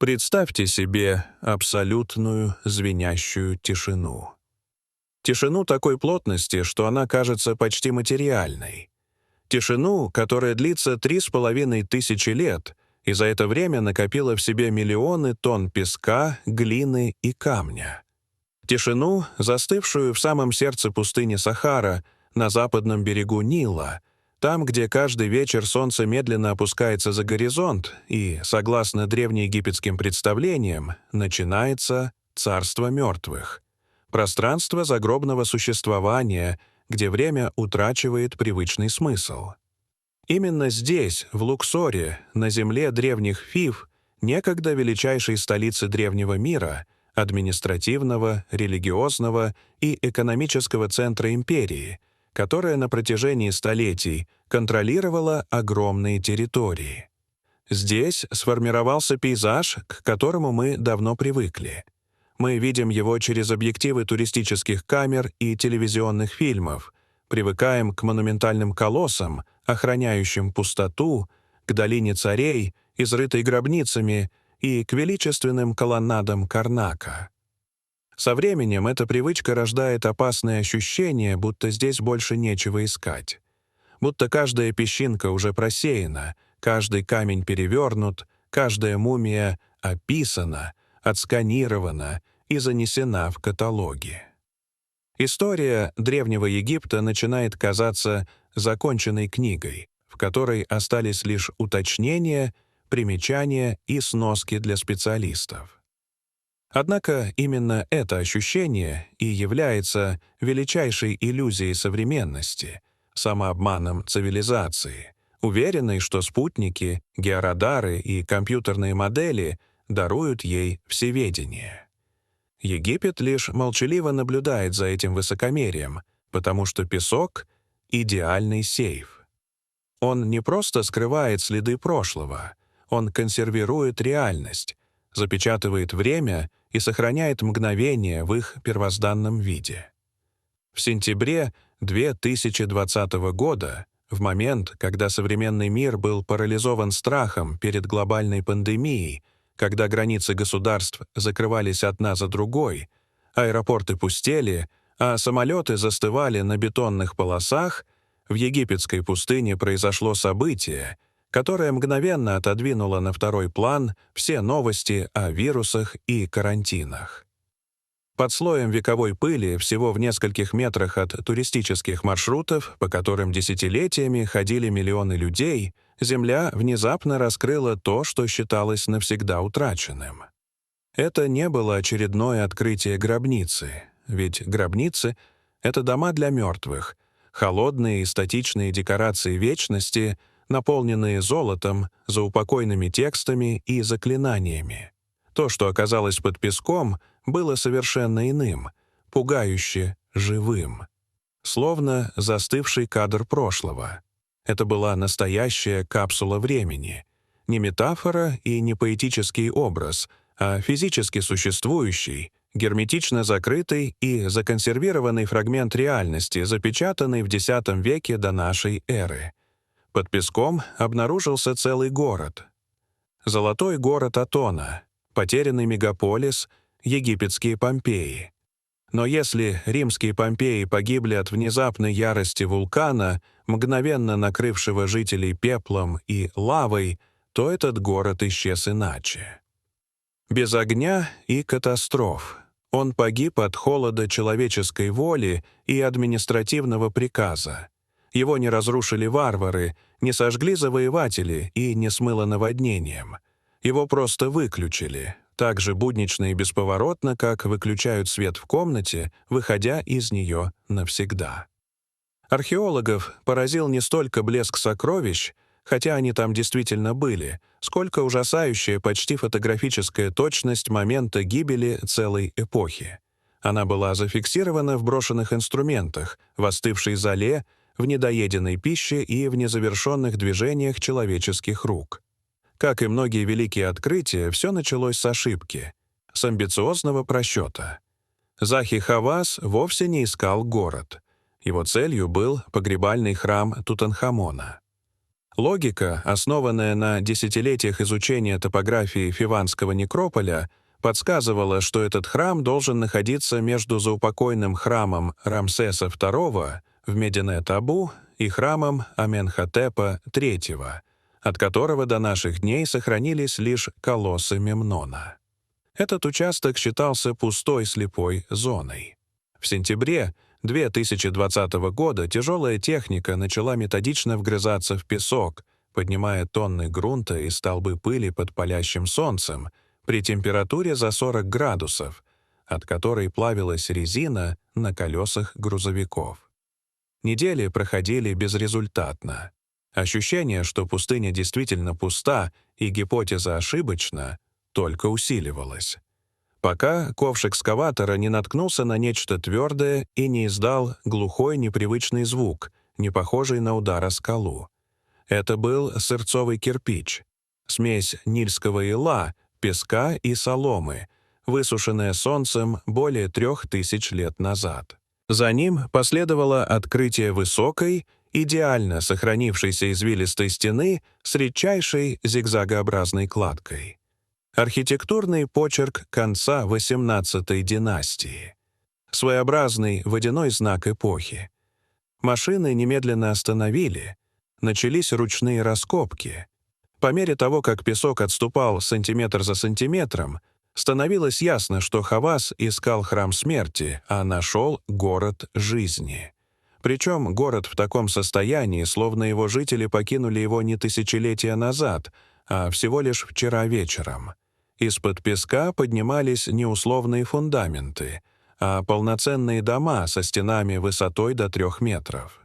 Представьте себе абсолютную звенящую тишину. Тишину такой плотности, что она кажется почти материальной. Тишину, которая длится 3500 лет, и за это время накопила в себе миллионы тонн песка, глины и камня. Тишину, застывшую в самом сердце пустыни Сахара, на западном берегу Нила, там, где каждый вечер солнце медленно опускается за горизонт, и, согласно древнеегипетским представлениям, начинается царство мертвых, пространство загробного существования, где время утрачивает привычный смысл. Именно здесь, в Луксоре, на земле древних Фив, некогда величайшей столицы древнего мира, административного, религиозного и экономического центра империи, которая на протяжении столетий контролировала огромные территории. Здесь сформировался пейзаж, к которому мы давно привыкли. Мы видим его через объективы туристических камер и телевизионных фильмов, привыкаем к монументальным колоссам, охраняющим пустоту, к долине царей, изрытой гробницами, и к величественным колоннадам Карнака. Со временем эта привычка рождает опасное ощущение, будто здесь больше нечего искать. Будто каждая песчинка уже просеяна, каждый камень перевернут, каждая мумия описана, отсканирована и занесена в каталоги. История Древнего Египта начинает казаться законченной книгой, в которой остались лишь уточнения, примечания и сноски для специалистов. Однако именно это ощущение и является величайшей иллюзией современности, самообманом цивилизации, уверенной, что спутники, георадары и компьютерные модели даруют ей всеведение. Египет лишь молчаливо наблюдает за этим высокомерием, потому что песок — идеальный сейф. Он не просто скрывает следы прошлого, он консервирует реальность, запечатывает время и сохраняет мгновения в их первозданном виде. В сентябре 2020 года, в момент, когда современный мир был парализован страхом перед глобальной пандемией, когда границы государств закрывались одна за другой, аэропорты пустели, а самолеты застывали на бетонных полосах, в египетской пустыне произошло событие, которое мгновенно отодвинуло на второй план все новости о вирусах и карантинах. Под слоем вековой пыли, всего в нескольких метрах от туристических маршрутов, по которым десятилетиями ходили миллионы людей, Земля внезапно раскрыла то, что считалось навсегда утраченным. Это не было очередное открытие гробницы, ведь гробницы — это дома для мертвых, холодные и статичные декорации вечности, наполненные золотом, заупокойными текстами и заклинаниями. То, что оказалось под песком, было совершенно иным, пугающе живым, словно застывший кадр прошлого. Это была настоящая капсула времени, не метафора и не поэтический образ, а физически существующий, герметично закрытый и законсервированный фрагмент реальности, запечатанный в X веке до нашей эры. Под песком обнаружился целый город. Золотой город Атона, потерянный мегаполис, египетские Помпеи. Но если римские Помпеи погибли от внезапной ярости вулкана, мгновенно накрывшего жителей пеплом и лавой, то этот город исчез иначе. Без огня и катастроф. Он погиб от холода человеческой воли и административного приказа. Его не разрушили варвары, не сожгли завоеватели и не смыло наводнением. Его просто выключили, так же буднично и бесповоротно, как выключают свет в комнате, выходя из нее навсегда. Археологов поразил не столько блеск сокровищ, хотя они там действительно были, сколько ужасающая, почти фотографическая точность момента гибели целой эпохи. Она была зафиксирована в брошенных инструментах, в остывшей золе, в недоеденной пище и в незавершенных движениях человеческих рук. Как и многие великие открытия, все началось с ошибки, с амбициозного просчета. Захи-Хавас вовсе не искал город. Его целью был погребальный храм Тутанхамона. Логика, основанная на десятилетиях изучения топографии Фиванского некрополя, подсказывала, что этот храм должен находиться между заупокойным храмом Рамсеса II в Мединет-Абу и храмом Аменхотепа III, от которого до наших дней сохранились лишь колоссы Мемнона. Этот участок считался пустой слепой зоной. В сентябре 2020 года тяжелая техника начала методично вгрызаться в песок, поднимая тонны грунта и столбы пыли под палящим солнцем при температуре за 40 градусов, от которой плавилась резина на колесах грузовиков. Недели проходили безрезультатно. Ощущение, что пустыня действительно пуста и гипотеза ошибочна, только усиливалось, пока ковш экскаватора не наткнулся на нечто твердое и не издал глухой непривычный звук, не похожий на удар о скалу. Это был сырцовый кирпич, смесь нильского ила, песка и соломы, высушенная солнцем более 3000 лет назад. За ним последовало открытие высокой, идеально сохранившейся извилистой стены с редчайшей зигзагообразной кладкой. Архитектурный почерк конца XVIII династии. Своеобразный водяной знак эпохи. Машины немедленно остановили. Начались ручные раскопки. По мере того, как песок отступал сантиметр за сантиметром, становилось ясно, что Хавас искал храм смерти, а нашел город жизни. Причем город в таком состоянии, словно его жители покинули его не тысячелетия назад, а всего лишь вчера вечером. Из-под песка поднимались не условные фундаменты, а полноценные дома со стенами высотой до 3 метров.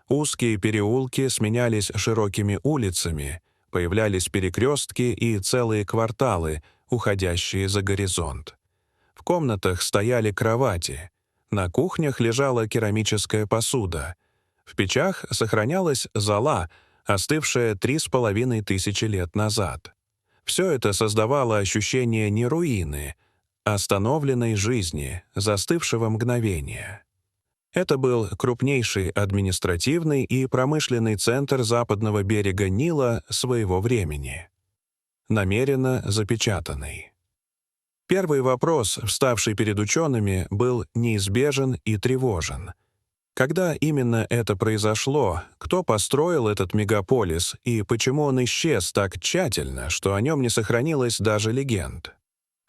Узкие переулки сменялись широкими улицами, появлялись перекрестки и целые кварталы, уходящие за горизонт. В комнатах стояли кровати, на кухнях лежала керамическая посуда, в печах сохранялась зола, остывшая 3500 лет назад. Все это создавало ощущение не руины, а остановленной жизни, застывшего мгновения. Это был крупнейший административный и промышленный центр западного берега Нила своего времени. Намеренно запечатанный. Первый вопрос, вставший перед учеными, был неизбежен и тревожен. Когда именно это произошло, кто построил этот мегаполис и почему он исчез так тщательно, что о нем не сохранилось даже легенд?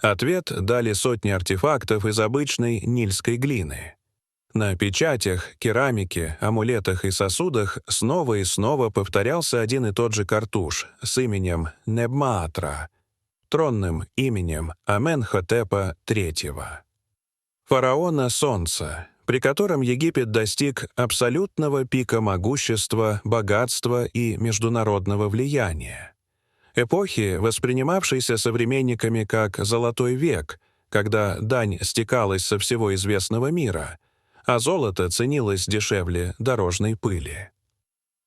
Ответ дали сотни артефактов из обычной нильской глины. На печатях, керамике, амулетах и сосудах снова и снова повторялся один и тот же картуш с именем Небмаатра, тронным именем Аменхотепа III, фараона Солнца, при котором Египет достиг абсолютного пика могущества, богатства и международного влияния. Эпохи, воспринимавшейся современниками как «золотой век», когда дань стекалась со всего известного мира, а золото ценилось дешевле дорожной пыли.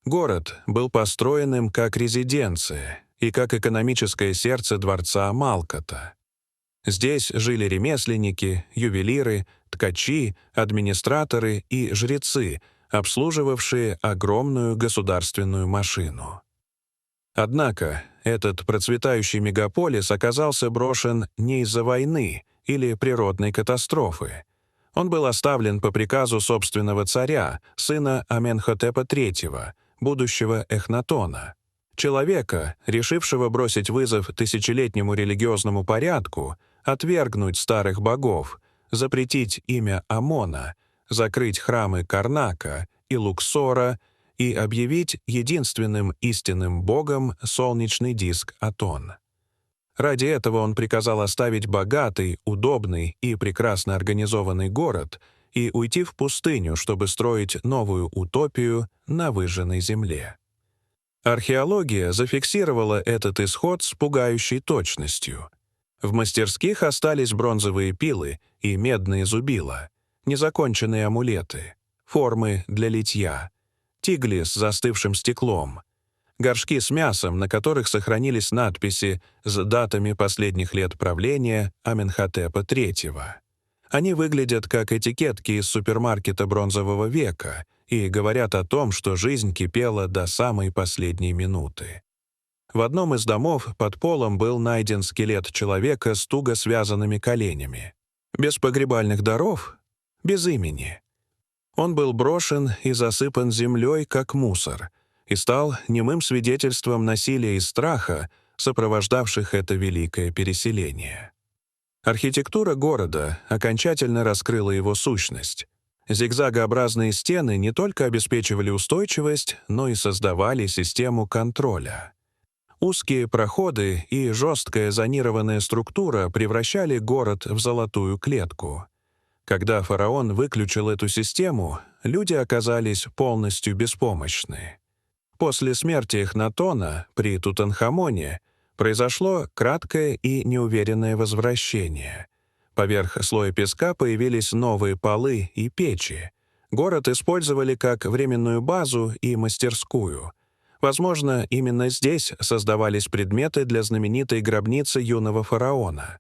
Город был построенным как резиденция и как экономическое сердце дворца Малкота. Здесь жили ремесленники, ювелиры, ткачи, администраторы и жрецы, обслуживавшие огромную государственную машину. Однако этот процветающий мегаполис оказался брошен не из-за войны или природной катастрофы. Он был оставлен по приказу собственного царя, сына Аменхотепа III, будущего Эхнатона, человека, решившего бросить вызов тысячелетнему религиозному порядку, отвергнуть старых богов, запретить имя Амона, закрыть храмы Карнака и Луксора и объявить единственным истинным богом солнечный диск Атон. Ради этого он приказал оставить богатый, удобный и прекрасно организованный город и уйти в пустыню, чтобы строить новую утопию на выжженной земле. Археология зафиксировала этот исход с пугающей точностью. В мастерских остались бронзовые пилы и медные зубила, незаконченные амулеты, формы для литья, тигли с застывшим стеклом, горшки с мясом, на которых сохранились надписи с датами последних лет правления Аменхотепа III. Они выглядят как этикетки из супермаркета бронзового века и говорят о том, что жизнь кипела до самой последней минуты. В одном из домов под полом был найден скелет человека с туго связанными коленями. Без погребальных даров, без имени. Он был брошен и засыпан землей, как мусор, и стал немым свидетельством насилия и страха, сопровождавших это великое переселение. Архитектура города окончательно раскрыла его сущность. Зигзагообразные стены не только обеспечивали устойчивость, но и создавали систему контроля. Узкие проходы и жесткая зонированная структура превращали город в золотую клетку. Когда фараон выключил эту систему, люди оказались полностью беспомощны. После смерти Эхнатона при Тутанхамоне произошло краткое и неуверенное возвращение. Поверх слоя песка появились новые полы и печи. Город использовали как временную базу и мастерскую. Возможно, именно здесь создавались предметы для знаменитой гробницы юного фараона.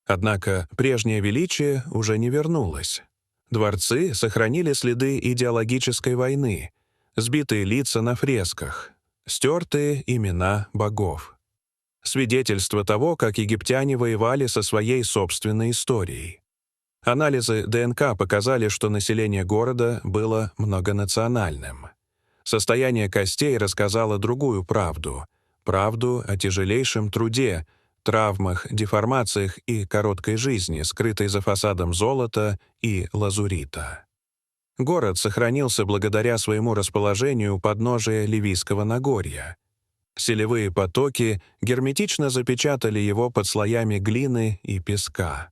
Однако прежнее величие уже не вернулось. Дворцы сохранили следы идеологической войны, сбитые лица на фресках, стертые имена богов. Свидетельство того, как египтяне воевали со своей собственной историей. Анализы ДНК показали, что население города было многонациональным. Состояние костей рассказало другую правду — правду о тяжелейшем труде, травмах, деформациях и короткой жизни, скрытой за фасадом золота и лазурита. Город сохранился благодаря своему расположению у подножия Ливийского Нагорья. Селевые потоки герметично запечатали его под слоями глины и песка.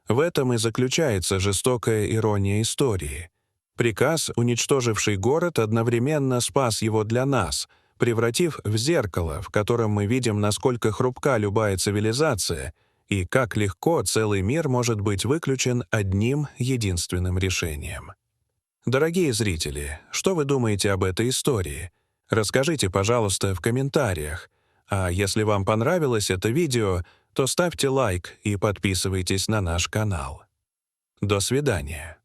В этом и заключается жестокая ирония истории. Приказ, уничтоживший город, одновременно спас его для нас, превратив в зеркало, в котором мы видим, насколько хрупка любая цивилизация и как легко целый мир может быть выключен одним единственным решением. Дорогие зрители, что вы думаете об этой истории? Расскажите, пожалуйста, в комментариях. А если вам понравилось это видео, то ставьте лайк и подписывайтесь на наш канал. До свидания.